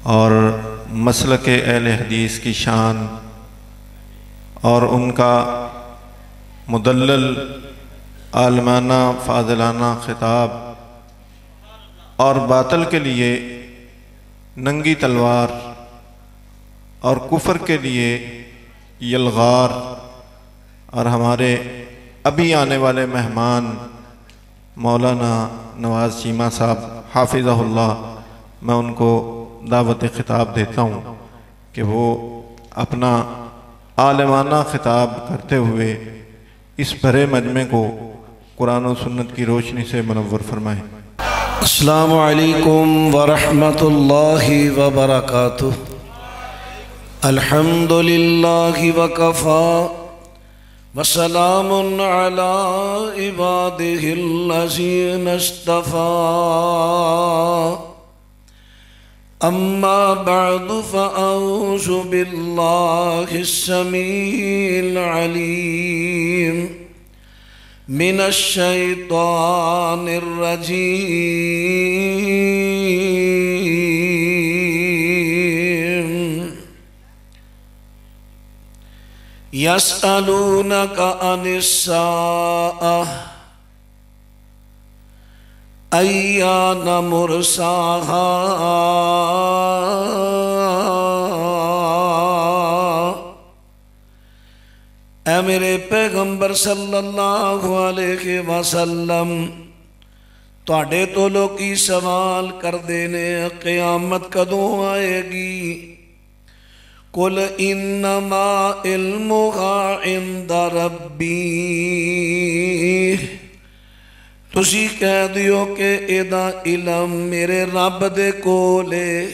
और मसलक अहले हदीस की शान और उनका मुदल्लल आलमाना फ़ाज़िलाना ख़िताब और बातिल के लिए नंगी तलवार और कुफ्र के लिए यलगार और हमारे अभी आने वाले मेहमान मौलाना नवाज़ चीमा साहब हाफिज़हुल्लाह, मैं उनको दावत ख़िताब देता हूँ कि वो अपना आलमाना ख़िताब करते हुए इस भरे मजमे को कुरान और सुन्नत की रोशनी से मुनव्वर फरमाएँ। अस्सलामु अलैकुम व रहमतुल्लाहि व बरकातुहू। अल्हम्दुलिल्लाहि व कफ़ा व सलामुन अला इबादिहिल्लज़ीना इस्तफ़ा। अम्मा बअदु फ़अऊज़ु बिल्लाहिस्समीइल अलीम मिनश्शैतानिर्रजीम। यस्अलूनका अनिस्साअह अय्याना मुरसाहा। ऐ मेरे पैगंबर सल्लल्लाहु अलैहि वसल्लम, तुहाडे तो लोकी सवाल करदे ने क़यामत कदों आएगी। कुल इन्नमा इल्मुहा इंदा रब्बी, तुसी कह दियो कि एदा इलम मेरे रब दे कोल है।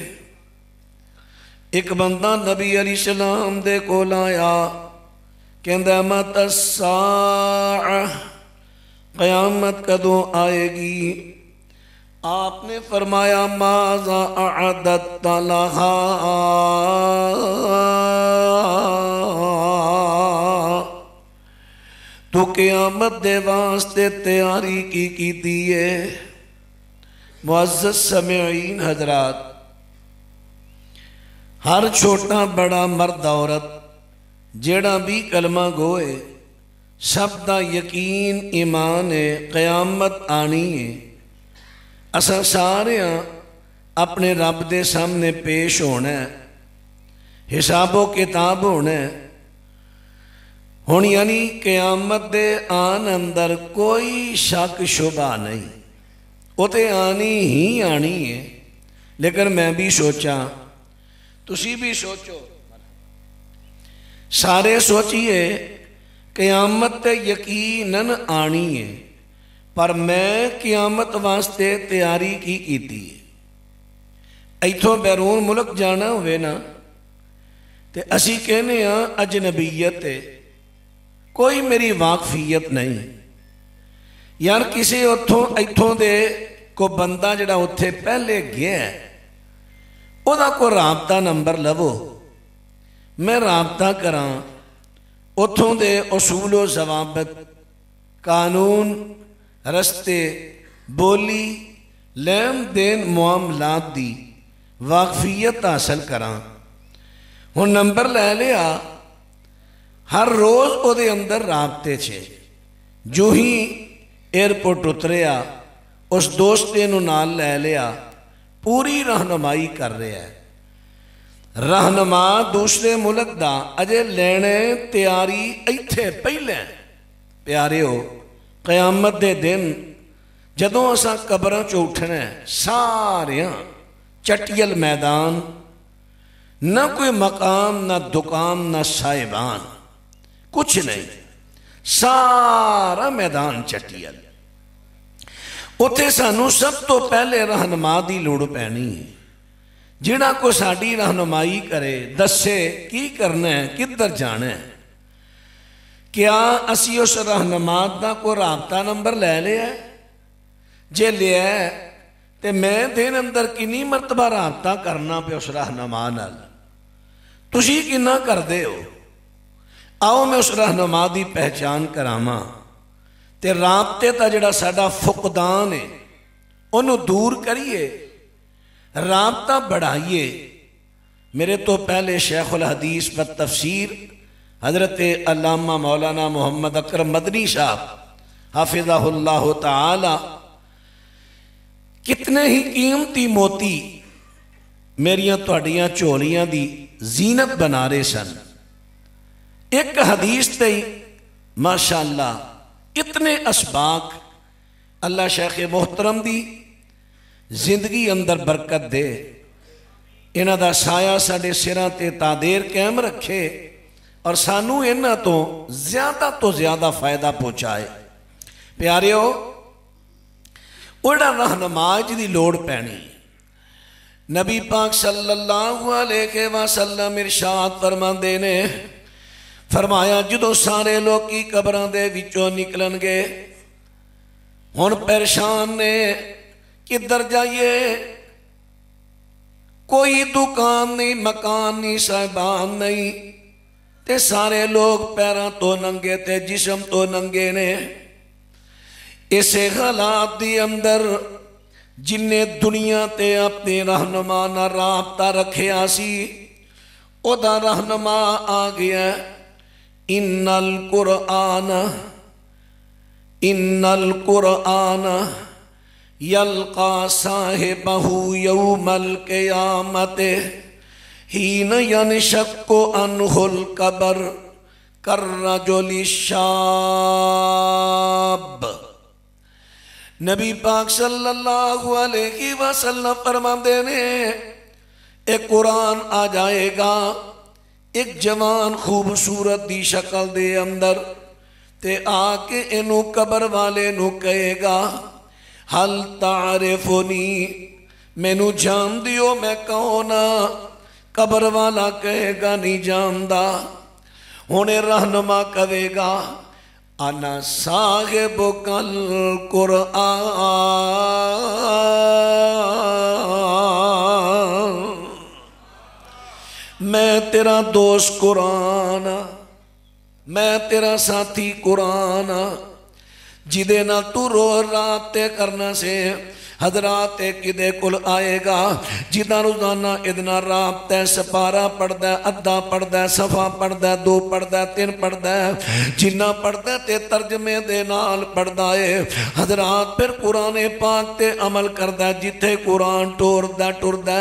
एक बंदा नबी अलैहिस्सलाम दे कोल आया, कहंदा मतस्साअ, क़यामत कदों आएगी। आपने फरमाया माज़ा अअदत लहा, तो क़यामत दे वास्ते तैयारी की कीती है। मुअज़्ज़ज़ समीईन हज़रात, हर छोटा बड़ा मर्द औरत जेड़ा भी कलमा गोए, सब दा यकीन ईमान है क़यामत आनी है। असा सारे अपने रब दे सामने पेश होना है, हिसाबो किताब होना है। हुण यानी क़यामत दे आन अंदर कोई शक शुबा नहीं, वो तो आनी ही आनी है। लेकिन मैं भी सोचा, तुसी भी सोचो, सारे सोचिए क़यामत ते यकीनन आनी है। पर मैं क़यामत वास्ते तैयारी की कीती है। इथों बैरून मुल्क जाना होवे ना, ते असी कहने अजनबीयत है, कोई मेरी वाकफीयत नहीं। यार किसी उथों इथों दे को बंदा जड़ा उत्थे पहले गया, ओदा को राबता नंबर लवो, मैं राबता करा, उथों दे उसूलो ज़वाबित, कानून, रस्ते, बोली, लेन देन मुआमलात दी वाकफियत हासिल करा। हुण नंबर लै लिया, हर रोज़ उहदे अंदर राबते छे। जो ही एयरपोर्ट उतरिया, उस दोस्ते नूं नाल लै लिया, पूरी रहनुमाई कर रहा है। रहनुमा दूसरे मुल्क दा अजे लेने तैयारी इत्थे पहले। प्यारे हो, क़यामत दे दिन जदों असां कब्रां चों उठना है, सारियां चटियल मैदान, ना कोई मकाम, ना दुकान, ना साहिबान, कुछ नहीं, सारा मैदान चटियल। उत्थे सानू सब तो पहले रहनुमा की लोड़ पैनी है, जिहड़ा को साडी रहनुमाई करे, दसे की करना है, किधर जाना है। क्या असी उस रहनुमा का कोई राबता नंबर लै लिया? जे लिया तो मैं दिन अंदर किन्नी मरतबा राबता करना पे उस रहनुमा नाल, तुसी किन्ना करदे हो? आओ मैं उस रहनुमा की पहचान करावां ते राबते का जिहड़ा साडा फुकदान है उन्होंने दूर करिए, राबता बढ़ाइए। मेरे तो पहले शेखुल हदीस व तफसीर हज़रत अल्लामा मौलाना मोहम्मद अकरम मदनी साहब हाफिज़हुल्लाह ताला कितने ही कीमती मोती मेरियां तुहाड़ियां झोलियां दी जीनत बना रहे सन। एक हदीस ते माशाअल्लाह इतने असबाक अल्लाह शेख मोहतरम दी जिंदगी अंदर बरकत दे, इन्हां दा साया साडे सिरां ते तादेर कायम रखे और सानू इन्हां तो ज़्यादा फायदा पहुँचाए। प्यारिओ, उहड़ा रहनुमाज दी लोड़ पैनी। नबी पाक सल्लल्लाहु अलैहि वसल्लम इरशाद फरमांदे ने, फरमाया जदों सारे लोकी कब्रां दे विचों निकलणगे, हुण परेशान ने किधर जाइए, कोई दुकान नहीं, मकान नहीं, साहिबान नहीं, ते सारे लोग पैरों तो नंगे ते जिस्म तो नंगे ने। इसे हालात दी अंदर जिन्ने दुनिया ते अपने रहनुमा नाल राबता रखिया सी, ओदा रहनुमा आ गया। इन्नल कुरआन यल्का साहिबहु यौमल क़ियामत हीन यनशक्कु अन्हुल कबर कर्रजुलि शाब। नबी पाक सल्लल्लाहु अलैहि वसल्लम फरमाते ने, एक कुरान आ जाएगा एक जवान खूबसूरत दी शक्ल दे अंदर ते आके इनू कबर वाले नू कहेगा, हल तारिफुनी, मैनू जान दियो मैं कौन आ। कबर वाला कहेगा नहीं जानदा। हुणे रहनुमा कहेगा, अना साहिबुकल कुरआन, मैं तेरा दोस्त कुरान, मैं तेरा साथी कुरान, जिदे ना तू रोज रात करना से हजरात किदे कुल आएगा, जिदा रोजाना इदना राबता सपारा पढ़दा, अद्धा पढ़दा, सफा पढ़दा, 2 पढ़दा, 3 पढ़दा, जिन्ना पढ़दा ते तर्जमे दे नाल पढ़दा है। हजरात फिर कुरान पाक ते अमल करदा, जिथे कुरान टोरदा टुरदा,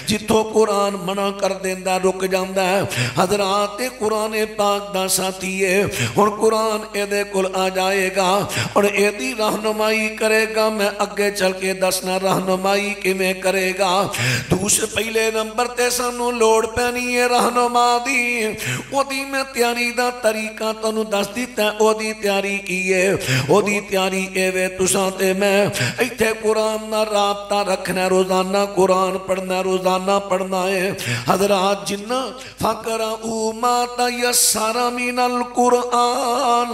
जिथों कुरान मना कर देंदा रुक जांदा है। हजरात कुरान पाक दा साथी है। हुण कुरान एदे कुल आ जाएगा और एदी रहनुमाई करेगा। मैं अगे चल के दसना रहनुमाई किवें करेगा। दूसरे पहले नंबर ते सानू लोड़ पैनी है रहनुमा दी। ओदी मैं तैयारी दा तरीका तुहानू दस दिता। ओदी तैयारी की है, ओदी तैयारी एवे तुसां ते मैं इत्थे कुरान दा राबता रखना, रोजाना कुरान पढ़ना, रोजाना पढ़ना है। हजरात जिन्ना फकरा उमा तयस्सरा मिनल कुरान,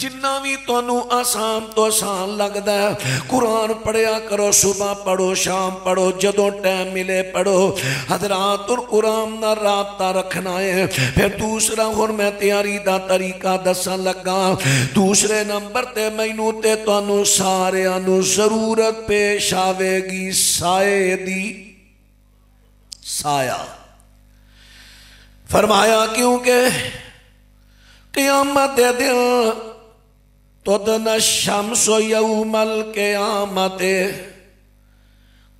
जिन्ना भी तुहानू आसान तो आसान लगदा है कुरान पढ़िया करो। सुबह पढ़ो, शाम पढ़ो, जदों टाइम मिले पढ़ो। हजरात और कुरान दा राबता रखना है। फिर दूसरा हुण मैं तैयारी दा तरीका दसन लगा। दूसरे नंबर ते मैनू ते तुहानू सारियां नू जरूरत पेश आवेगी साए दी। साया फरमाया क्योंकि क़यामत दे दिन तुदन शम्स यौमल क़यामत,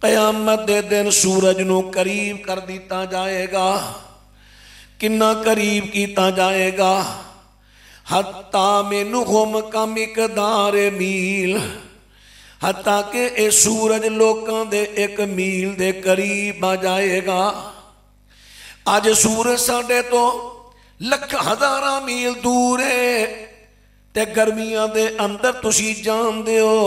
क़यामत दे दिन सूरज नू करीब कर दिता जाएगा। किन्ना करीब किया जाएगा? हत्ता मिनहुम का मिकदार मील, हत्ता के ये सूरज लोगों दे 1 मील दे करीब आ जाएगा। अज सूरज साडे तो लख हज़ारा मील दूर है ते गर्मियां दे अंदर तुसी जानदे हो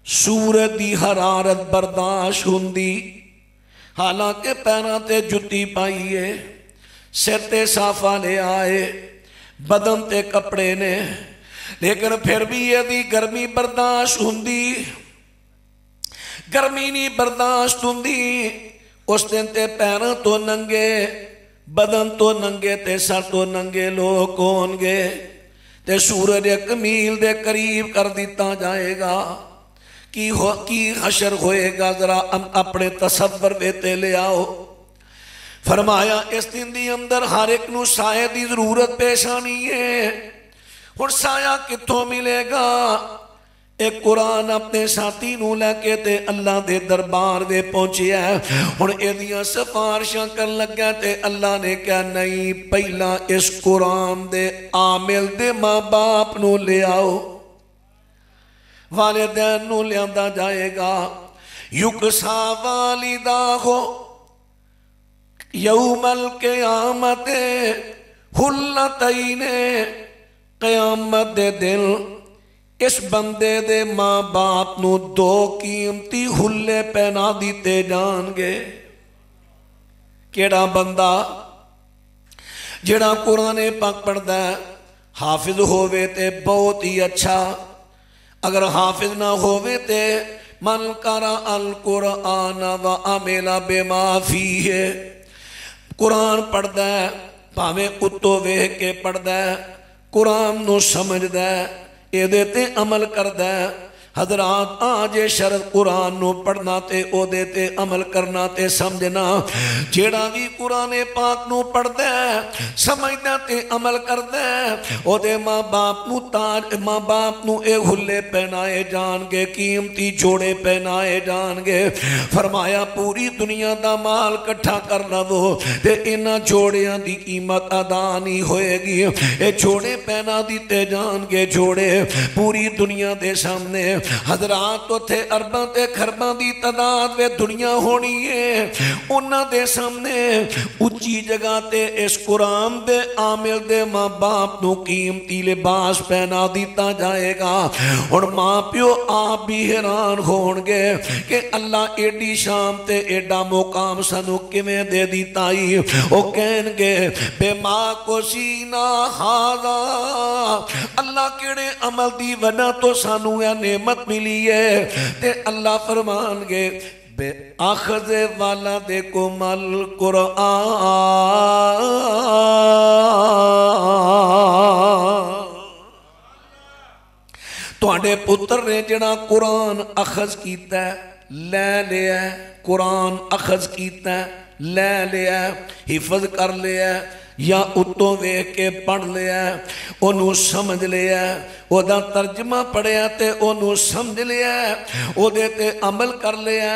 सूरज की हरारत बर्दाश्त हुंदी। हालांकि पैरों ते जुत्ती पाई है, सिर ते साफा ले आए, बदन ते कपड़े ने, लेकिन फिर भी यदि गर्मी बर्दाश्त हुंदी, गर्मी नहीं बर्दाश्त हुंदी, उस दिन ते पैरों तो नंगे, बदन तो नंगे ते सर तो नंगे लोग होणगे ते सूरज 1 मील दे करीब कर दिता जाएगा। की हशर होएगा? जरा अपने तसव्वुर वेते ले आओ। फरमाया इस दिन दी अंदर हर एक नूं साए की जरूरत पेश आनी है। हुण साया कित्थों मिलेगा? एक कुरान अपने साथी नूं लैके ते अल्लाह दे दरबार दे पहुंचिया। हुण इहदियां सिफारिशां कर लग्या ते अल्लाह ने कहा नहीं, पहला इस कुरान दे आमिल दे माँ बाप नूं ले आओ, वालिदैन नूं लियांदा जाएगा। युकसा वालिदा हो यौमल क़यामत हुल्लतैने, क़यामत दे दिन इस बंदे दे माँ बाप नूं दो कीमती हुल्ले पहना दिते जाणगे। केड़ा बंदा? जेड़ा कुरान पाक पढ़दा है, हाफिज होवे ते बहुत ही अच्छा, अगर हाफिज ना होवे ते मन करा अल कुरान व अमिला बिमा फीह, कुरान पढ़दा है भावें उत्तों वेख के पढ़दा है, कुरान नूं समझदा है, एदे ते अमल करदा है। हजरात आज शरत कुरान नूं पढ़ना ते ओदे ते अमल करना ते समझना। जेड़ा भी कुरान पाक नूं पढ़दा है, समझदा ते अमल करदा है, ओदे माँ बाप नूं ताज, माँ बाप नूं ए हुल्ले पहनाए जाणगे, कीमती जोड़े पहनाए जाणगे। फरमाया पूरी दुनिया दा माल इकट्ठा कर लवो ते इन्हां जोड़ियां दी कीमत अदा नहीं होएगी। ए जोड़े पहना दिते जाणगे, जोड़े पूरी दुनिया दे सामने। हजरात उथे अरबां ते खरबां दी तादाद वे दुनिया होनी है, उन्हां दे सामने उच्ची जगह ते इस कुरान दे आमिल दे माँ बाप नूं कीमती लिबास पहना दिता जाएगा। हुण माँ प्यो आप भी हैरान होणगे कि अल्लाह एडी शाम ते एडा मुकाम सानू किवें दे दिता ही। ओ कहणगे बेमा को सीना हादा, अल्लाह केड़े अमल दी वजह तो सानू यह नेमत मिली है। ते अल्लाह फरमानगे बे आखज़ वाला दे को मल कुरान, तुहाडे पुत्र ने जिहड़ा कुरान अखज़ कीता लै लिया, कुरान अखज़ कीता लै लिया, हिफज कर लिया या उत्तों वेख के पढ़ लिया, ओनू समझ लिया, ओदा तर्जमा पढ़िया ते ओनू समझ लिया, ओदे ते अमल कर लिया।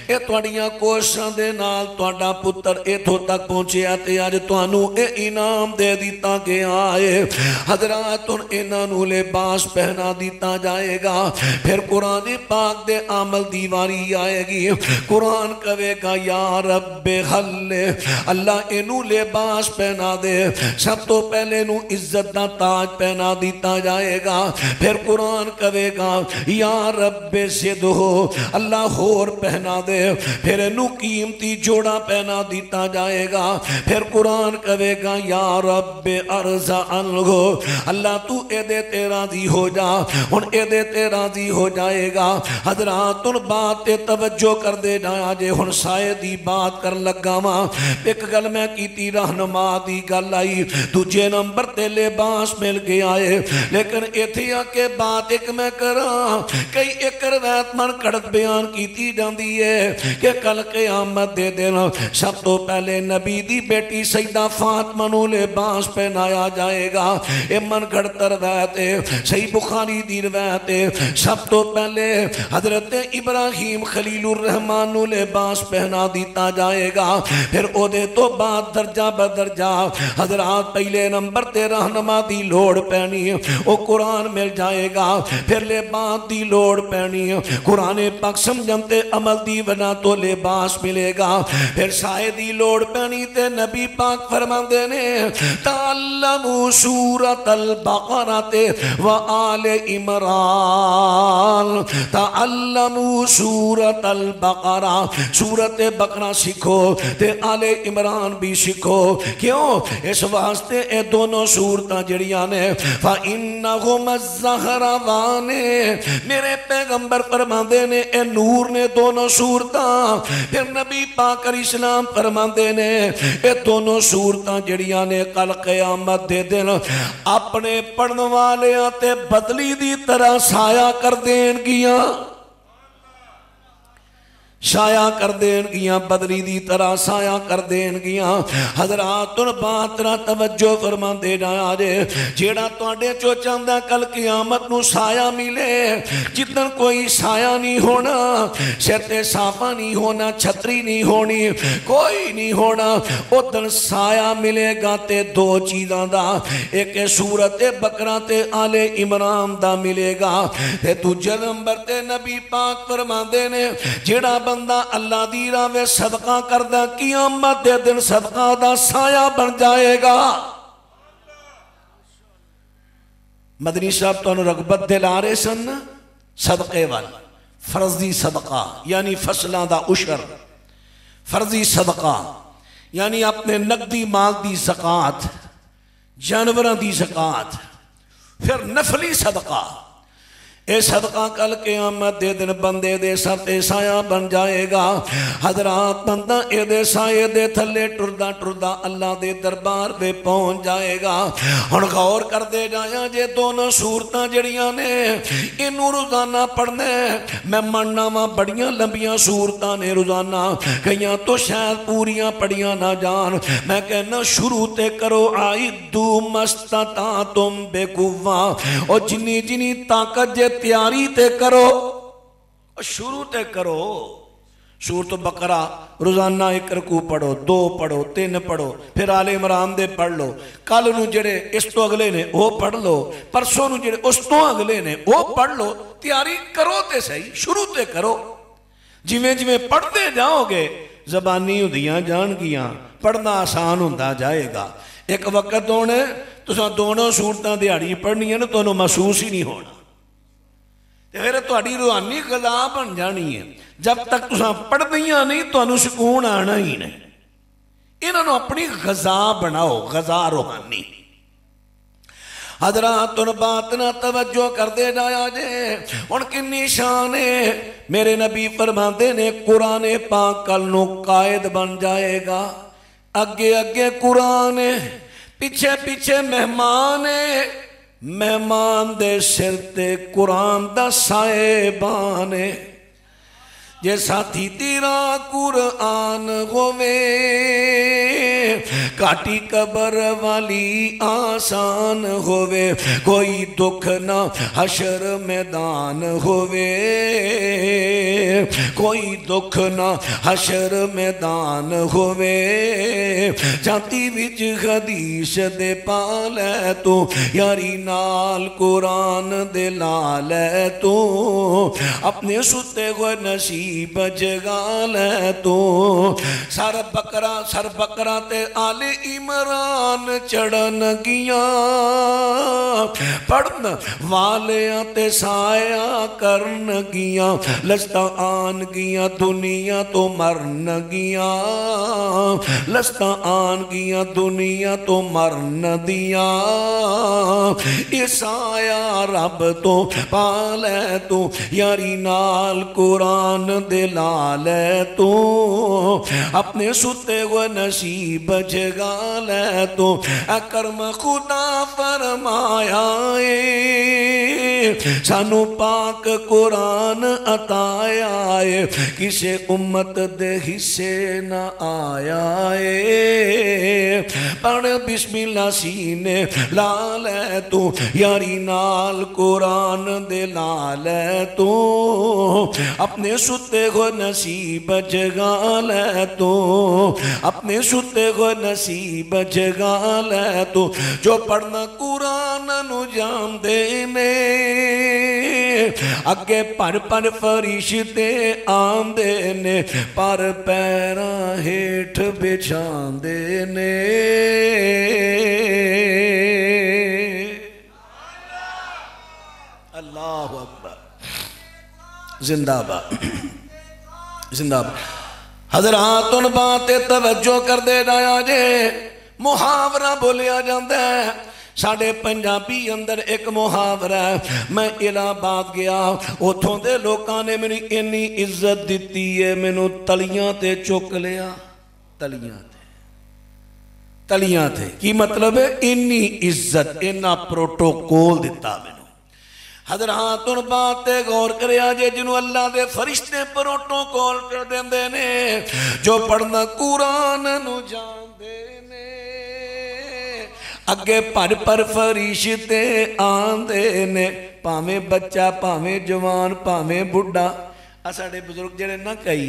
ये तुहाड़ियां कोशिशां दे नाल तुहाडा पुत्र इथों तक पहुंचिया ते अज तुहानू ये इनाम दे दिता गया है। हजरात हुण इन्हां नू लिबास पहना दिता जाएगा। फिर कुरान पाक दे अमल दी वारी आएगी। कुरान कहेगा या रब्बे हल्ले, अल्लाह इनू लिबास पहना दे। सब तो पहले नू इज्जत दा ताज पहना दिता जाएगा। फिर कुरान कहेगा या रब्बे सिद हो, अल्लाह होर पहना दे। फिर इनू कीमती जोड़ा पहना दिता जाएगा। फिर कुरान कहेगा या रब्बे अर्जा अनहो, अल्लाह तू एदे ते राजी हो जा। हुण एदे ते राजी हो जाएगा। हजरात हुण बात ते तवज्जो कर दे जाया जे। हुण साए दी बात कर लगा वा। एक गल मैं कीती रहनुमा दी गल आई, दूजे नंबर ते लिबास मिल गया है। लेकिन इत्थे आके बात एक मैं करा, कई एक रवायत मन कड़क बयान की जाती है कि कल क़यामत दे दिन सब तो पहले नबी दी बेटी सईदा फातिमा नूं लिबास पहनाया जाएगा। ये मन घड़त रवायत है, सही बुखारी दी रवायत है। सब तो पहले हजरत इब्राहीम खलीलुर रहमान नूं लिबास पहना दिता जाएगा। फिर ओदे तो बाद दर्जा बदर्जा हजरात पहले नंबर ते रहनुमा दी लोड़ पैनी, वो कुरान मिल जाएगा। फिर लिबास दी लोड़ पैनी, कुरान पाक समझन ते अमल दी वजह तो लिबास मिलेगा। फिर साए दी लोड़ पैनी ते नबी पाक फरमांदे ने तअल्लमू सूरतल बकरा ते व आले इमरान, तअल्लमू सूरतल बकरा, सूरत बकरा सीखो ते आले इमरान भी सीखो। क्यों? इस वास्ते ये दोनों सूरतां जड़ियां ने फ़इन्नहुम ज़हरावाने, मेरे पैगंबर फरमांदे ने ए नूर ने दोनों सूरतां। फिर नबी पाक अलैहिस्सलाम फरमांदे ने ये दोनों सूरतां जड़ियां ने कल क़यामत दे दिन अपने पढ़न वालियां ते बदली दी तरह साया कर देणगियां। साया कर देनगियां, बदली दी तरह साया कर देनगियां। हजरात तुन बात ना तवज्जो फरमांदे जाया जे, जेड़ा तुहाडे चो चाहंदा कल क़यामत नूं साया मिले, जिदन कोई साया नहीं होना, सिर ते साफा नहीं होना, छतरी नहीं होनी, कोई नहीं होना, उदन साया मिलेगा ते दो चीज़ां दा, एक सूरत बकरा ते आले इमरान दा मिलेगा, ते दूजे नंबर ते नबी पाक फरमांदे ने जेड़ा बंदा अल्लाह दी राह में सदका करदा क़यामत दे दिन सदका दा साया बन जाएगा। मदनी साहब तुहानू रगबत दिला रहे सन सदके वाल, फर्जी सदका यानी फसलों का उशर, फर्जी सदका यानी अपने नकदी माल की ज़कात, जानवरों की ज़कात, फिर नफली सदका। ये सदका कल क़यामत दे दिन बंदे दे सर ते साया बन जाएगा। हजरात बंदा ये साए दे थले टुरदा टुरदा अल्लाह दे दरबार पे पहुंच जाएगा। हुण गौर करते जाया जे दोनों सूरतां जड़ियां ने इनू रोजाना पढ़ना, मैं मनना वा बड़ियां लंबियां सूरतां ने रोजाना, कईयां तो शायद पूरियां पढ़ियां ना जान। मैं कहना शुरू ते करो आई दू मस्तता तुम बेकुवा, और जिनी जिनी ताकत जे तैयारी ते करो, शुरू ते करो। सूरत बकरा रोजाना एक रकू पढ़ो, दो पढ़ो, तीन पढ़ो, फिर आले इमरान दे पढ़ लो, कल नू जेड़े इस तो अगले ने वो पढ़ लो, परसों नू जेड़े उस तो अगले ने वो पढ़ लो। तैयारी करो ते सही, शुरू ते करो। जिवें जिवें पढ़ते जाओगे जबानी हुंदियां जाणगियां, पढ़ना आसान हुंदा जाएगा। एक वक्त होने तुसां दोनों सूरतां दिहाड़ी पढ़नियां ने, तुहानूं महसूस ही नहीं होना, फिर तुहाडी रूहानी गज़ा बन जानी है। जब तक तुसां पढ़दियां नहीं तुहानूं सुकून आना ही नहीं। इन्हों अपनी गज़ा बनाओ, गज़ा रूहानी। हजरात तुन बात ना तवज्जो करते जाया जे, हुण किन्नी शान है। मेरे नबी फरमाते ने कुरान पाक कल नूं कायद बन जाएगा। अगे अगे कुरान है, पिछे पिछे मेहमान है, मेहमान दे सिर ते कुरान दा साहिबान है। जे साथी तेरा कुरान होवे, काटी कबर वाली आसान होवे, कोई दुख ना हशर मैदान होवे, कोई दुख ना हशर मैदान होवे। जाती विच हदीस दे पालै तू, यारी नाल कुरान दे लाल तू, अपने सुते हुए नसीब जगा ले तू। सर बकरा ते आले इमरान चढ़न गिया, पढ़न वालिया ते साया करन गिया, लस्ता आन गिया दुनिया तो मरन गिया, लस्ता आन गिया दुनिया तो मरन दिया। ईसाया रब तो पाले तू, यारी नाल कुरान दिलाल तू, अपने सुते हुए नसीब जगा ले तू। अकरम खुदा फरमाया सानू पाक कुरान अताया है, किसे उम्मत दे हिस्से न आया है। पढ़ बिस्मिल्लाह सीने ला ले तू, यारी नाल कुरान दे ला ले तू, अपने सुते को नसीब जगा ले तू, अपने सुते को नसीब जगा ले तू। जो पढ़ना कुरान नु जामदे ने, अगे पर पर फरिश्ते आंदे ने, पर पैरा हेठ बिछांदे ने। अल्लाहु अकबर, जिंदाबाद जिंदाबाद। हजरात उन बात तवज्जो कर दे जाया जे। मुहावरा बोलिया जाता है साढ़े पंजाबी अंदर, एक मुहावरा है। मैं इलाहाबाद गया, उतों के लोगों ने मैनू इन्नी इज्जत दी है, मैनू तलियां ते चुक लिया। तलियां ते की मतलब है? इन्नी इज्जत, इन्ना प्रोटोकॉल दिता मैनू। हजरात उन बात ते गौर करिया जे जिन्हों अल्लाह दे फरिश्ते प्रोटोकॉल कर देंदे ने, जो पढ़ना कुरान नू जानदे ने, अगे पर फरिश्ते आंदे ने, भावें बच्चा भावें जवान भावें बुढ़ा। आ साडे बुजुर्ग जड़े ना कई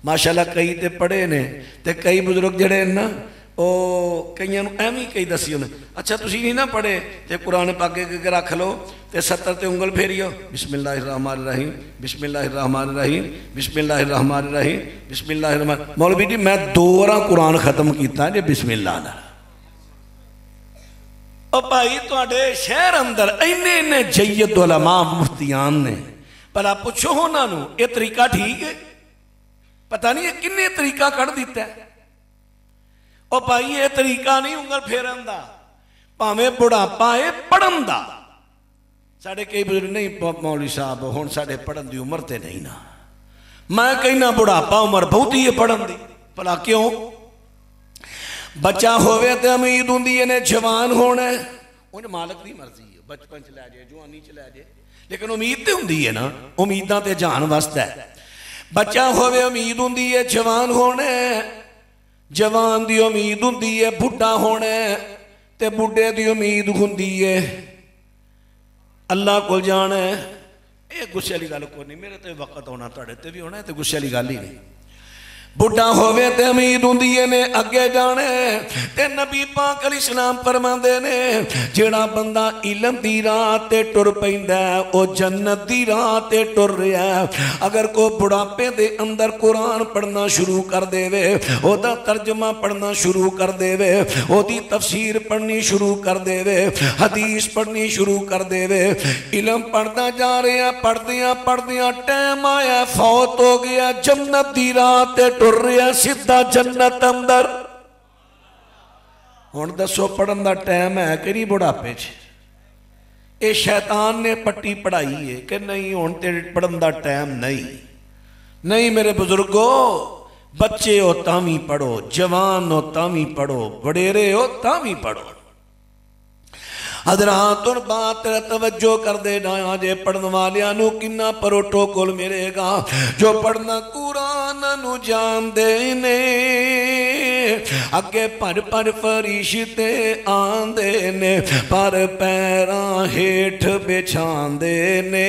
माशाअल्लाह कई ते पढ़े ने, ते कई बुजुर्ग जड़े ना ओ कई एवं कई दसी उन्हें, अच्छा तुसी नहीं ना पढ़े तो कुरान पाक के रख लो तो 70 ते उंगल फेरियो, बिस्मिल्लाहिर्रहमानिर्रहीम बिस्मिल्लाहिर्रहमानिर्रहीम बिस्मिल्लाहिर्रहमानिर्रहीम बिस्मिल्लाहिर्रहमान। मौलवी जी मैं 2 बार कुरान खत्म किया जे बिस्मिल्लाह नाल। ओ भाई तुहाडे शहर अंदर इन्ने इन्ने जय्यद उलमा मुफ्तियान ने, भला पुछो उन्होंने ये तरीका ठीक है? पता नहीं किन्ने तरीका कढ़ दिता है। ओ भाई ये तरीका नहीं उंगल फेरन का, भावें बुढ़ापा है पढ़न का। साढ़े कई बुजुर्ग नहीं मौलवी साहब हुण साढ़े पढ़न की उम्र तो नहीं ना, मैं कहना बुढ़ापा उम्र बहुत ही है पढ़न की। भला क्यों? बच्चा होवे तो उम्मीद होंदी है ने जवान होना, उन मालक की मर्जी है, बचपन च लै जाए जवानी च लै जाए, लेकिन उम्मीद तो होंदी है ना, उम्मीदां ते जान वास्ता है। बच्चा होवे उम्मीद होंदी है जवान होना, जवान की उम्मीद होंदी है बुढ़ा होना, ते बुढ़े की उम्मीद होंदी है अल्लाह को जाना। ये गुस्से वाली गल कोई नहीं, मेरे तो वक्त होना तुहाडे ते भी होना, तो गुस्से वाली गल ही नहीं। बुढ़ा होवे ते उम्मीद होंदी है ने अगे जाने, ते नबी पाक अलैहिस्सलाम फरमांदे ने जेड़ा बंदा इलम दी राह ते टुर पैंदा ओ जन्नत दी राह ते टुर रहा है। अगर कोई बुढ़ापे दे अंदर कुरान पढ़ना शुरू कर देवे, ओदा तर्जमा पढ़ना शुरू कर देवे, ओदी तफसीर पढ़नी शुरू कर देवे, हदीस पढ़नी शुरू कर देवे, इलम पढ़दा जा रहा पढ़दियां पढ़दियां टाइम आया फौत हो गया, जन्नत दी राह ते टुर रहा सीधा जन्नत अंदर। हुण दसो पढ़न का टाइम है कि नहीं बुढ़ापे च? ये शैतान ने पट्टी पढ़ाई है कि नहीं हुण ते पढ़न का टाइम नहीं। नहीं मेरे बुजुर्गो, बच्चे हो तां पढ़ो, जवान हो तां पढ़ो, वडेरे हो तां पढ़ो। हजरात उन बात तवज्जो कर दे ना जे पढ़न वालियां नू किन्ना प्रोटोकॉल मिलेगा, जो पढ़ना कुरान नू जानदे ने, अगे पर फरिश्ते आंदे ने, पर पैरां हेठ बिछांदे ने,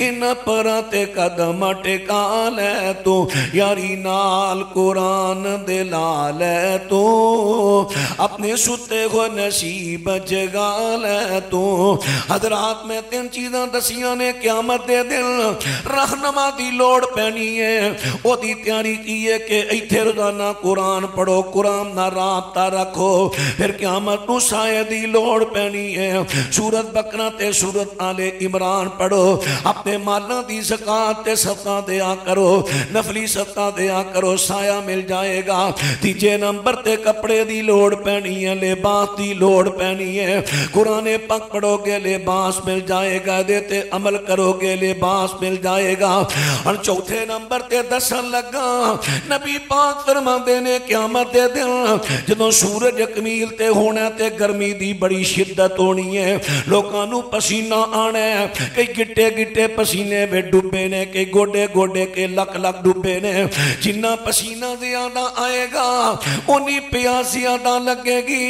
इन परां ते कदम टिका लै तू, यारी नाल कुरान दे ला लै तू, अपने सुते हो नसीब जगा लै तू। हजरात में 3 चीज़ां दसियां ने क़यामत दे दिन रहनुमा दी लोड़ पैनी है, ओदी तैयारी की है कि इत्थे रोजाना कुरान पढ़ो, कुरान दा राबता रखो, फिर क़यामत नूं साए दी लोड़ पैनी है। सूरत बकरा ते सूरत आले इमरान पढ़ो, अपने मालां दी ज़कात ते सदका दिया करो, नफली सदका दिया करो, साया मिल जाएगा। तीजे नंबर ते कपड़े दी लोड़ पैनी है, लिबास दी लोड़ पैनी है, कुराने पाक पढ़ोगे लिबास मिल जाएगा, देते अमल करोगे लिबास मिल जाएगा। और चौथे नंबर ते दसन लगा नबी पाक फरमाते ने क़यामत दे दिन जदों सूरज कमील ते होना ते गर्मी दी बड़ी शिद्दत होनी है, लोकां नूं पसीना आना है, कई गिट्टे गिट्टे पसीने में डुबे ने, कई गोडे गोडे के लक लक डुबे ने। जिन्ना पसीना ज्यादा आएगा उन्नी प्यास ज्यादा लगेगी,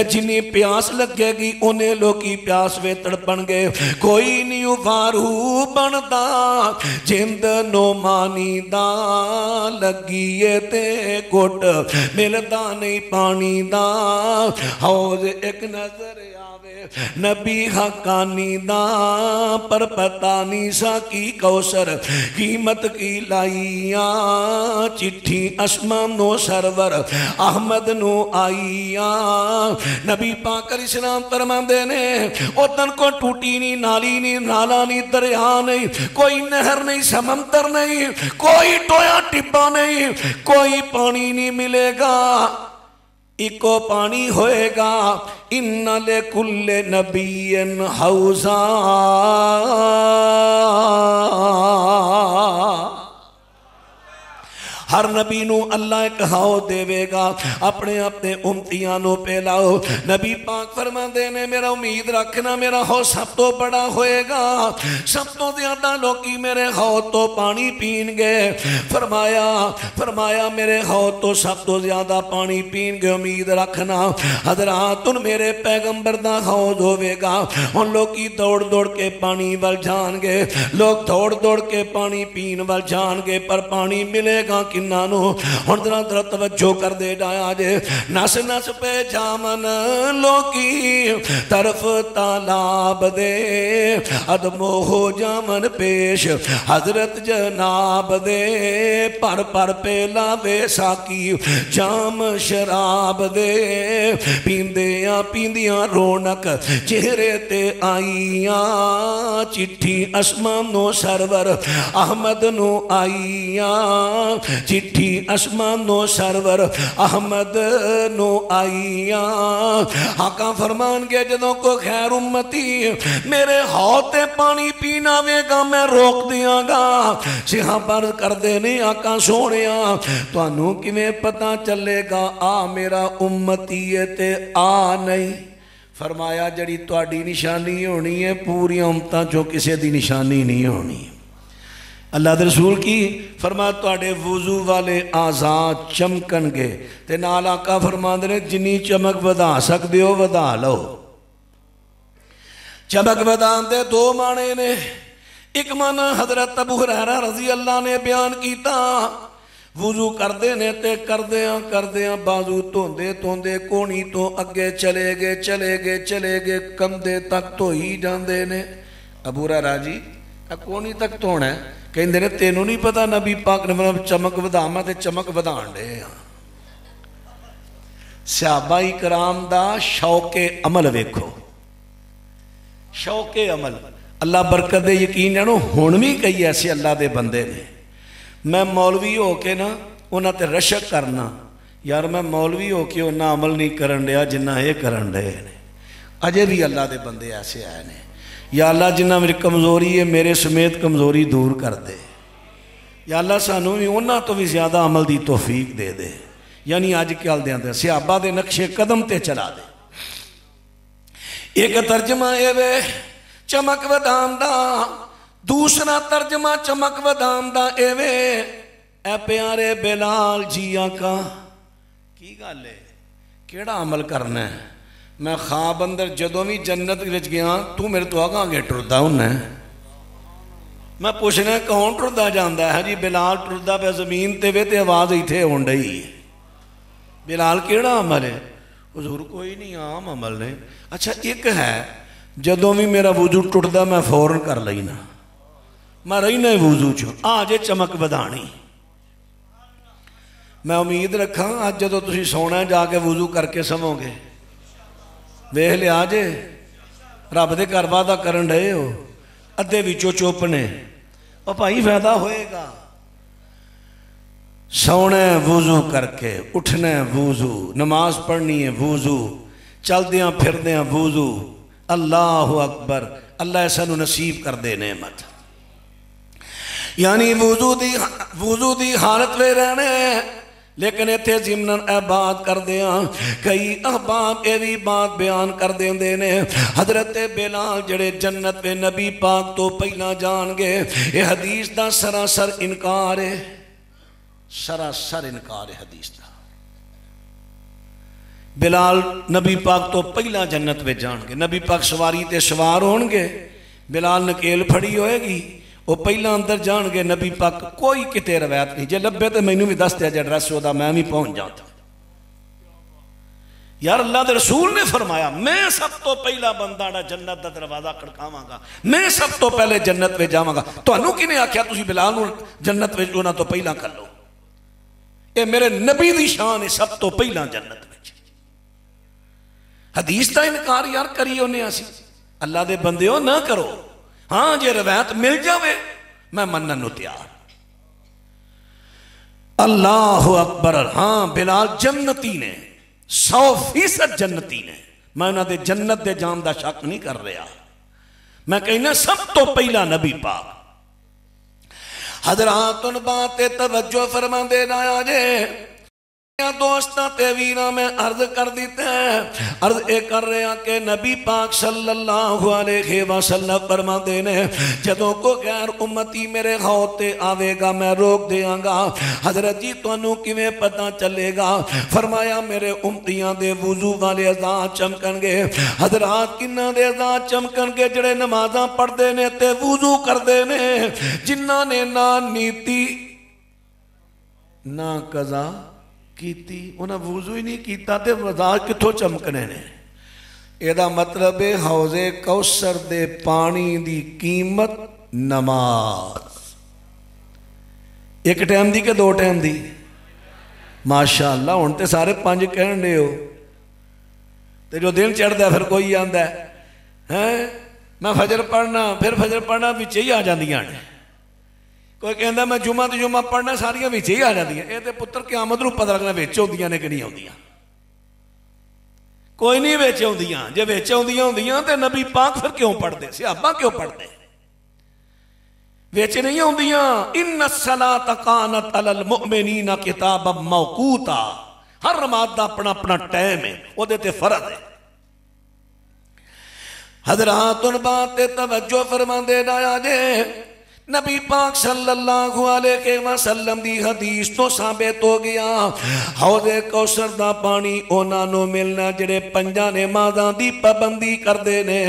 जिन्नी प्यास लगेगी उन्हें लोकी प्यास वे तड़पण गए। कोई नहीं उभारू बनता जिंद नो मानी दा, लगी ते गुट मिलता नहीं पानी दा, हौज एक नजर आवे नबी हकानी दा, पर पता नहीं सा की कौसर कीमत की लाइया, चिट्ठी आसमानो सरवर अहमद नो आईया। नबी पाक अलैहिस्सलाम फरमांदे ने उदन को टूटी नहीं नाली नहीं नाला नहीं दरिया नहीं, कोई नहर नहीं समंदर नहीं, कोई टोया टिब्बा नहीं, कोई पानी नहीं मिलेगा, इको पानी होएगा। इन्ना ले कुल्ले नबीयन हौजा, हर नबी नू अल्लाह एक हाउ देवेगा, अपने अपने उम्मतियां नू पिलाओ। नबी पाक फरमाते ने मेरा उम्मीद रखना मेरा हौ सब तो बड़ा होएगा, सब तो ज्यादा लोकी मेरे हौ तो पानी पीनगे। फरमाया मेरे हौ तो सब तो ज्यादा पानी पीनगे। उम्मीद रखना हजरात हुण मेरे पैगंबर दा हौज होवेगा। हुण लोकी दौड़ दौड़ के पानी वल जाणगे, लोग दौड़ दौड़ के पानी पीन वल जाणगे, पर पानी मिलेगा किन्ना नू? हुण जरा जरा तवज्जो कर दे जाया जे। नस नस पे जामन लोकी तरफ तालाब दे, अदमो हो जामन पेश हजरत जनाब दे। पर पर पेला वे साकी जाम शराब दे, पींदियां पींदियां रौनक चेहरे ते आईया। चिट्ठी आसमानो सरवर अहमद नो आईया, चिट्ठी आसमानो सरवर अहमद नो आईया। आका फरमान के जदों को खैर उम्मती मेरे हौते पानी पीना वेगा मैं रोक दियांगा। सिहाबर करदे ने आका सोहणिया तुहानू किवें पता चलेगा आ मेरा उम्मती है ते आ नहीं? फरमाया जड़ी तुहाडी निशानी होनी है पूरी उम्मतां चों किसी दी निशानी नहीं होनी। अल्लाह दे रसूल की फरमाया तुहाडे वुजू वाले आज़ाद चमकणगे ते नाल आका फरमांदे ने जिन्नी चमक वधा सकदे हो वधा लो। चमक वधाण दे दो माने ने। एक माना हजरत अबू हुरैरा रज़ी अल्लाह ने बयान किया, वुजू करते ने ते करदे बाजू धोंदे धोंदे कोनी तो अगे चले गए कंधे तक धोई जाते ने। अबू हुरैरा जी कोनी तक धोना है? कहते ने तेनों नहीं पता नबी पाक ने चमक वधावां ते चमक वधाण दे। सहाबा इकराम दा शौके अमल वेखो, शौके अमल। अल्लाह बरकत दे, यकीन जानो हुण भी कई ऐसे अल्लाह दे बंदे ने। मैं मौलवी हो के ना उन्हां ते रशक करना, यार मैं मौलवी हो के उन्ना अमल नहीं करन दिया जिन्ना ये करन डे ने। अजे भी अल्लाह दे बंदे ऐसे आए ने। या अल्लाह जिन्ना मेरी कमज़ोरी है मेरे समेत कमज़ोरी दूर कर दे। या अल्लाह सानू भी उन्हां तो भी ज़्यादा अमल की तौफीक दे दे। यानी अज कल दे सहाबा दे नक्शे कदम ते चला दे। एक तर्जमा ये वे चमक वधाण दा, दूसरा तर्जमा चमक वधाण दा ए वे ए प्यारे बिलाल जी आका की गल है केड़ा अमल करना है? मैं ख्वाब अंदर जदों भी जन्नत विच गया तू मेरे तो आगा आगे टुरदा हुन्ना। मैं पूछना कौन टुरदा जांदा है? जी बिलाल टुरदा पे जमीन ते वे ते आवाज़ इत्थे आउण डई। बिलाल केड़ा अमल है? हुजूर कोई नहीं आम अमल ने। अच्छा एक है जदों भी मेरा वुजू टुटदा मैं फौरन कर लेना, मैं रहना वुजू च आ जे चमक वधाणी। मैं उम्मीद रखा अज जो तुम सोना जाके वुजू करके सवोगे। वेख लिया जे रब दे घर वादा करन रहे हो, अद्धे विचों चुप ने। और भाई फायदा होएगा। सोना वुजू करके, उठना वुजू, नमाज पढ़नी है वुजू, चलदियां फिरदियां वुजू। अल्लाह अकबर। अल्लाह सानू नसीब कर दे नेमत। यानी वुजू दी हालत में रहना है। लेकिन इत्थे जिमनन ए बात करदे हां कई अहबाब ये भी बात बयान कर देंदे ने। हजरत बिलाल जड़े जन्नत में नबी पाक तो पहला जान गए, ये हदीस दा सरासर इनकार है, सरासर इनकार है हदीस दा। बिलाल नबी पाक तो पहला जन्नत में जान गए। नबी पाक सवारी ते सवार होणगे, बिलाल नकेल फड़ी होएगी, वो पहला अंदर जान गए। नबी पाक कोई किते रवायत नहीं, जे लभे तो मैनू भी दस दिया जे एड्रैस ओदा मैं भी पहुंच जाता। यार अल्लाह के रसूल ने फरमाया मैं सब तो पहला बंदा जन्नत का दरवाजा खड़कावांगा, मैं सब तो पहले जन्नत में जावांगा। तुहानू किने आख्या तुसीं बिलाल नूं जन्नत में उन्हां तो पहला कर लो? ये मेरे नबी दी शान है, सब तो पहला जन्नत में। हदीस का इनकार यार करिए उन्हें असी अल्लाह दे बंदे हो ना करो। हाँ जे रवायत मिल जावे मैं मनन नूं तैयार। अल्लाह अकबर। हाँ बिलाल जन्नती ने, 100% जन्नती ने। मैं उन्होंने जन्नत दे जान का शक नहीं कर रहा, मैं कहना सब तो पहला नबी पाक। हजरात उन बात तवज्जो फरमांदे ना जे दोस्तां ते वीरां मैं अर्ज कर दिता है। अर्ज ये कर रहा कि नबी पाक सल्लल्लाहु अलैहि वसल्लम फरमाते ने जदों को गैर उम्मती मेरे खौत ते आवेगा मैं रोक देंगा। हजरत जी तुहानू किवें पता चलेगा? फरमाया मेरे उम्मतियां दे वुजू वाले अज़ान चमकणगे। हजरात किन्हां दे अज़ान चमकणगे? जिहड़े नमाज़ां पढ़दे ने ते वुजू करदे ने, जिन्हां ने ना नीति ना कज़ा कीती, उन्हें वुजू ही नहीं किया तो मजाक कितों चमकने ने। एदा मतलब है हौजे कौसर दे पानी दी कीमत नमाज एक टाइम दी के दो टाइम दी? माशाअल्लाह हुण ते सारे पंज कहण दे हो, ते जो दिन चढ़दा फिर कोई आंदा है मैं फजर पढ़ना, फिर फजर पढ़ना विच ही आ जांदियां ने। कोई कहता मैं जुमा तो जुमा पढ़ना, सारियां विच ही आ जांदियां। ये तो पुत्र क़यामत नूं पता लगना विच आउंदियां ने कि नहीं आउंदियां। कोई नहीं विच आउंदियां, जे विच आउंदियां हुंदियां ते नबी पाक फिर क्यों पढ़दे, सहाबा क्यों पढ़दे? विच नहीं आउंदियां। इन्ना सलात कानत अलल मुमिनीना किताबम मौकूता, हर नमाज दा अपना अपना टाइम है, ओदे ते फर्ज है। हजरात उन बात ते तवज्जो फरमांदे ना जे नबी पाक सल्लल्लाहु अलैहि वसल्लम दी हदीस तो साबित हो गया हौज़े कौसर दा पानी उन्हां नूं मिलना जिहड़े पंजां नमाज़ां दी पाबंदी करदे ने।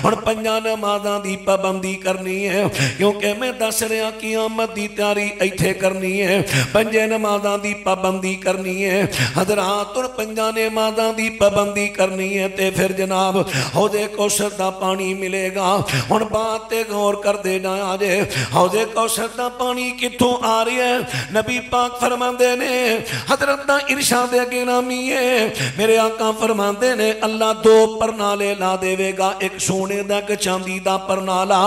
हुण पंजां नमाज़ां दी पाबंदी करनी है, क्योंकि मैं दस रहा क़यामत दी तैयारी इत्थे करनी है। पंजे नमाज़ां दी पाबंदी करनी है। हज़रात उन पंजां नमाज़ां दी पाबंदी करनी है ते फिर जनाब हौज़े कौसर दा पानी मिलेगा। हुण बात ते गौर करदे ना जे हौज़े कौसर दा पानी कित्थों आ रहा है? नबी पाक फरमांदे ने, हजरत दा इरशाद गिरामी है, मेरे आका फरमांदे ने अल्लाह दो परनाले ला देवेगा, एक सोने दा एक चांदी दा परनाला।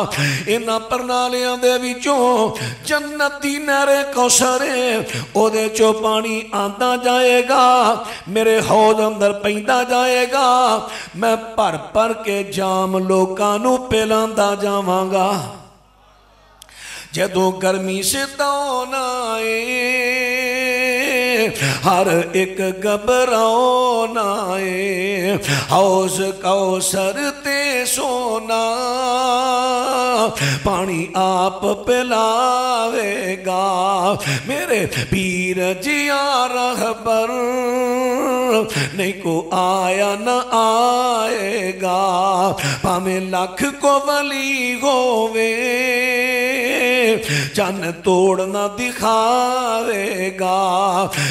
इन्हां परनालियां दे विचों जन्नत दी नहरे कौसर है, ओदे चों पानी आंदा जाएगा, मेरे हौज़ अंदर पैंदा जाएगा। मैं भर भर के जाम लोकां नूं पिलांदा जावांगा। जदों गर्मी से तौन आए हर एक घबराओ ना आए, हौज़ कौसर ते सोना पानी आप पिलावेगा। मेरे पीर जिया रहबर नहीं को आया न आएगा, भावें लख को वली होवे चन तोड़ना दिखावेगा।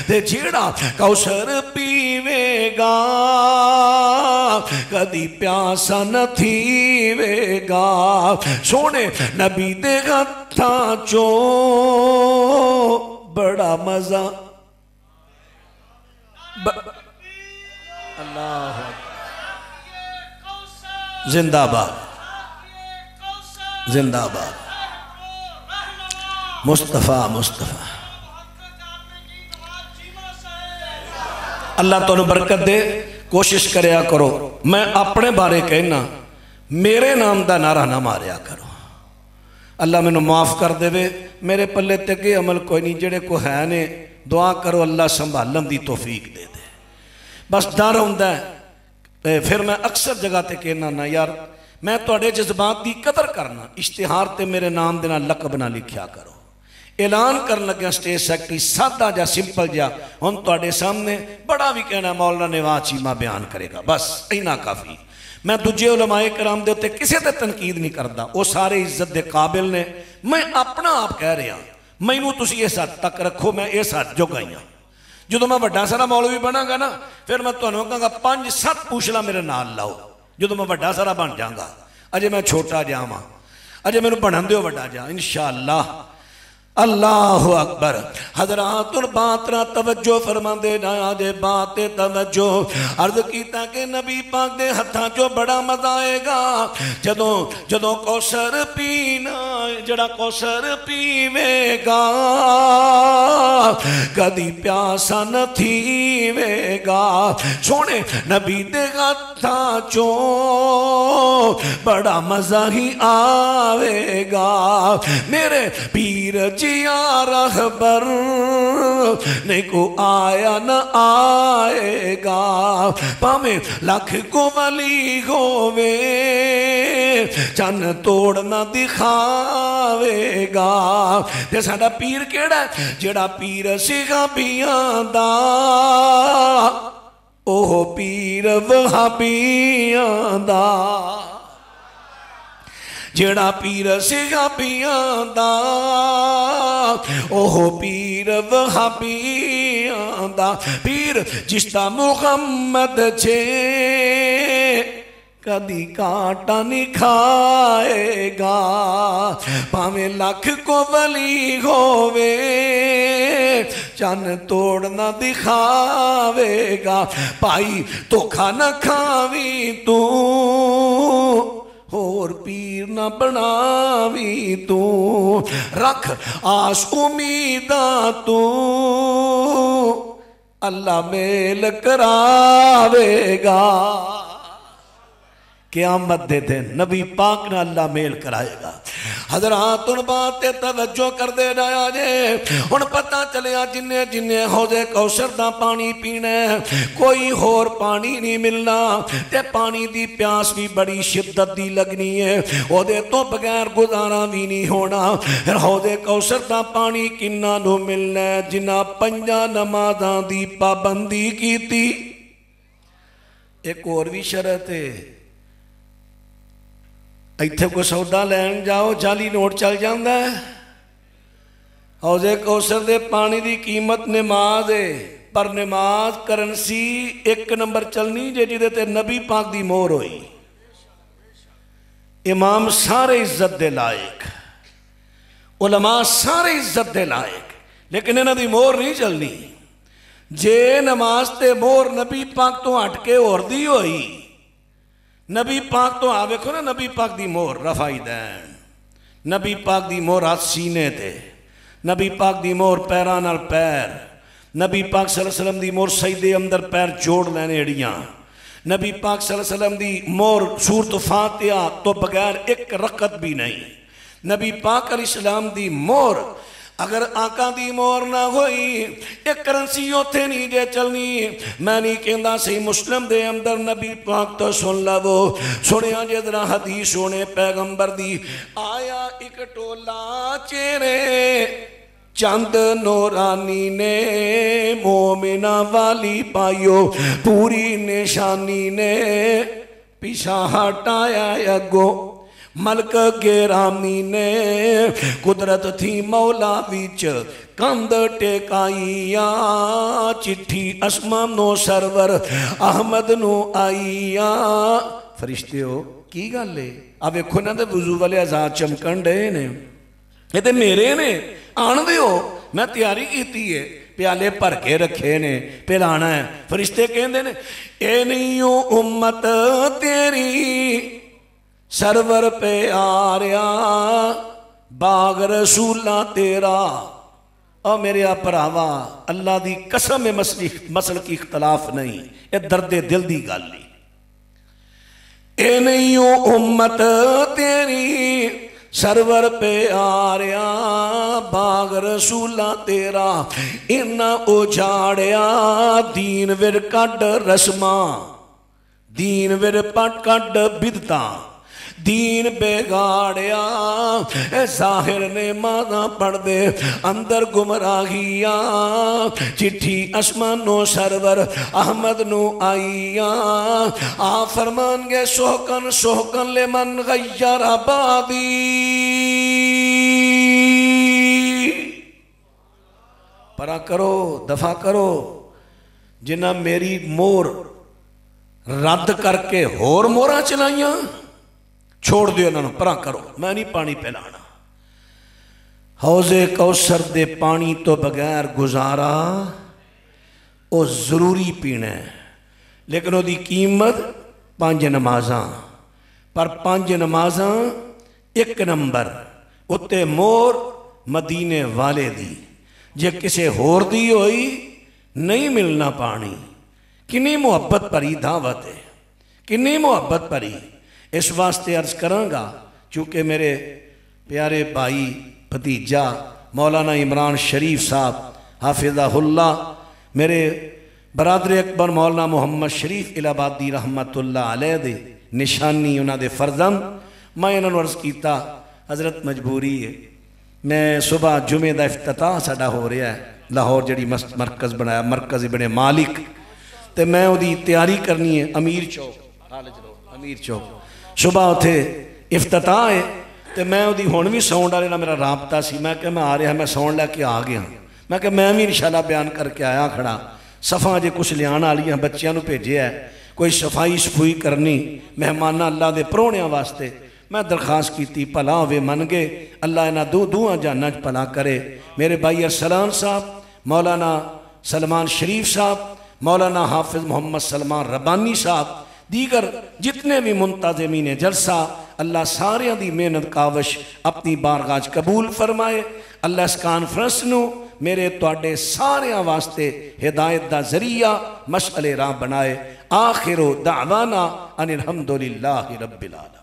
ते जेड़ा कौसर पीवेगा कदी प्यासा न थीवेगा। सोने नबी दे हत्थां चो बड़ा मजा अल्लाह जिंदाबाद जिंदाबाद। मुस्तफ़ा मुस्तफ़ा अल्लाह तुहानू बरकत दे। कोशिश करया करो, मैं अपने बारे कहना, मेरे नाम का नारा ना मारिया करो। अल्लाह मैनू माफ़ कर देवे, मेरे पल्ले ते अगे अमल कोई नहीं। जेड़े को है ने दुआ करो अल्लाह संभालन दी तौफीक दे दे। बस डर होंदा है। फिर मैं अक्सर जगह ते कहना ना यार मैं तुहाडे जज्बात की कदर करना, इश्तिहार ते मेरे नाम दे नाल लकब ना लिखिया करो। ऐलान कर लग्या स्टेज सैकटरी सादा जा सिंपल जा, हुण तुहाडे सामने बड़ा भी कहना मौलाना नवाज चीमा बयान करेगा, बस इन्ना काफ़ी। मैं दूजे उलमाए कराम दे उत्ते किसी ते तनकीद नहीं करता, वो सारे इज्जत के काबिल ने। मैं अपना आप कह रहा, मैनू तुसीं इस हद तक रखो, मैं इस हद जो गई हाँ। जो मैं वड्डा सारा मौलवी बनांगा ना, फिर मैं तुहानूं कहांगा 5-7 पूछला मेरे नाल लाओ। जो मैं वड्डा सारा बन जाऊँगा, अजे मैं छोटा जा वां, अजे मैनू बनन दिओ वड्डा जा इंशाअल्लाह। अल्लाह अकबर। हजरात बातरा तवज्जो फरमांदे ना जे बात तवज्जो। अर्ज कीता कि नबी पाक दे हत्थां चो बड़ा मजा आएगा जदों जदों कौसर पीना, जड़ा कौसर पीवेगा कदी प्यासा न थीवेगा। सोने नबी दे हत्थां चो बड़ा मजा ही आवेगा। मेरे पीर जिया रहबर नहीं को आया न आएगा, भाਵੇਂ लख को वली होवे चन तोड़ न दिखावेगा। ते साडा पीर केड़ा जेड़ा पीर सिखा पियां दा ओह पीर वहाबियां दा, जेड़ा पीर सिखा पियां दा ओह पीर वहाबियां दा। पीर जिसदा मुहम्मद छे कदी कांटा नहीं खाएगा, भाਵੇਂ लख को वली होवे चन तोड़ न दिखावेगा। भाई धोखा न खावी तू होर पीर न बनावी तू, रख आस उम्मीदा तू अल्लाह मेल करावेगा। क़यामत दे दिन नबी पाक ने अल्लाह मेल कराएगा। हजरात उन बात तवज्जो कर दे रहा जे, हुण पता चलिया जिन्ने जिन्ने हौज़े कौसर दा पानी पीना कोई होर पानी नहीं मिलना, ते पानी दी प्यास भी बड़ी शिद्दत दी लगनी है, ओदे तो बगैर गुजारा भी नहीं होना। फिर हौज़े कौसर दा पानी किन्ना नूं मिलना जिन्हां पंजां नमाज़ां दी पाबंदी कीती। एक होर भी शरत है, इत्थे कोई सौदा लैन जाओ जाली नोट चल जाता है। हौज़े कौसर दे पानी की कीमत नमाज है, पर नमाज करंसी एक नंबर चलनी जे जिदे ते नबी पाक दी मोहर होई। इमाम सारे इज्जत दे लायक, उलमा सारे इज्जत दे लायक, लेकिन इन्हां दी मोहर नहीं चलनी। जे नमाज ते मोहर नबी पाक तो हट के होर दी होई, नबी पाक तो आ वेखो ना नबी पाक दी मोहर रफाई दैन, नबी पाक दी मोहर हाथ सीने ते, नबी पाक दी मोहर पैरां नाल पैर, नबी पाक सल्लल्लाहु अलैहि वसल्लम दी मोहर सजदे अंदर पैर जोड़ लैने एड़ियां, नबी पाक सल्लल्लाहु अलैहि वसल्लम दी मोहर सूरत फातिहा तो बगैर एक रकत भी नहीं। नबी पाक अलैहिस्सलाम दी मोहर अगर आका दी मोहर ना होई एक करंसी उथे नहीं जे चलनी। मैं नहीं कहता सही मुस्लिम दे अंदर नबी पाक तो सुन लवो, सुनिया जे जरा हदीस सोने पैगंबर दी। आया एक टोला चेहरे चंद नूरानी ने मोमिना वाली पायो, पूरी निशानी ने पिछा हटाया अगो मलक गेरामी ने कुदरत थी मौला विच कंध टेकाइया, चिट्ठी असमानो सरवर अहमद नो आईया। फरिश्ते की गल है, आ वेखो ना ते वजू वाले आजाद चमकन डे ने, ये ते मेरे ने आन दिओ, मैं तैयारी की है, प्याले भर के रखे ने, पिलाना है। फरिश्ते कहंदे ने ए नहीं उम्मत तेरी सरवर पे आ रहा बाग रसूला तेरा। और मेरे भरावा अल्लाह दी कसम है मसल की इख्तलाफ नहीं, ये दर्दे दिल दी गल नहीं। ए नहीं उम्मत तेरी सरवर पे आ रहा बाग रसूला तेरा, इन्ना उजाड़िया दीन विर कड रस्मा, दीन विर पट कड बिदता, दीन बेगाड़िया जाहिर ने मादा पढ़ दे अंदर गुमराहिया, चिट्ठी आसमानो सरवर अहमद नो आईया। आ फरमान गए सोहकन सोहकन ले मन गैर आबादी, परा करो दफा करो जिन्ना मेरी मोर रद्द करके होर मोहरा चलाइया, छोड़ दियो इन्होंने परा करो, मैं नहीं पानी पिलाना। हौज़े कौसर दे पानी तो बगैर गुजारा वो जरूरी पीना है, लेकिन उसकी कीमत 5 नमाज़ां, पर 5 नमाज़ां एक नंबर उत्ते मोर मदीने वाले दी, जे किसे होर दी होई नहीं मिलना पानी। किन्नी मुहब्बत भरी दावत है, किन्नी मुहब्बत भरी। इस वास्ते अर्ज करांगा, चूँकि मेरे प्यारे भाई भतीजा मौलाना इमरान शरीफ साहब हाफिज़हुल्लाह, मेरे बरादर अकबर मौलाना मोहम्मद शरीफ इलाहाबादी रहमतुल्लाह अलैह दे निशानी उन्हां दे फर्जंद। मैं इन्होंने अर्ज़ किया हज़रत मजबूरी है, मैं सुबह जुमे का इफ्तिताह साडा हो रहा है लाहौर जी मरकज़ बनाया मरकज़ इब्ने मालिक, तो मैं उसकी तैयारी करनी है अमीर चौक अमीर चौक सुबह उत्थे इफ्तिताह है, तो मैं उसकी हुण भी साउंड वाले मेरा राबता सी, मैं क्या मैं आ रहा मैं साउंड लैके आ गया, मैं क्या मैं भी इंशाअल्लाह बयान करके आया खड़ा। सफ़ा अजे कुछ लिया वाली बच्चों भेजे है, कोई सफाई सफूई करनी मेहमान अल्लाह के प्रोहणियां वास्ते, मैं दरखास्त की भला होवे मन गए, अल्लाह इन्हां दूआं जाना च भला करे। मेरे भाई अरसलान साहब, मौलाना सलमान शरीफ साहब, मौलाना हाफिज़ मोहम्मद सलमान रब्बानी साहब, दीगर जितने भी मुंतज़िमीन जलसा, अल्लाह सारियां दी मेहनत कावश अपनी बारगाह च कबूल फरमाए। अल्लाह इस कॉन्फ्रेंस नूं मेरे तुहाडे सारियां वास्ते हिदायत दा जरिया मशअले राह बनाए। आखिरो दावाना अनिल हम्दुलिल्लाहि रब्बिल आलमीन।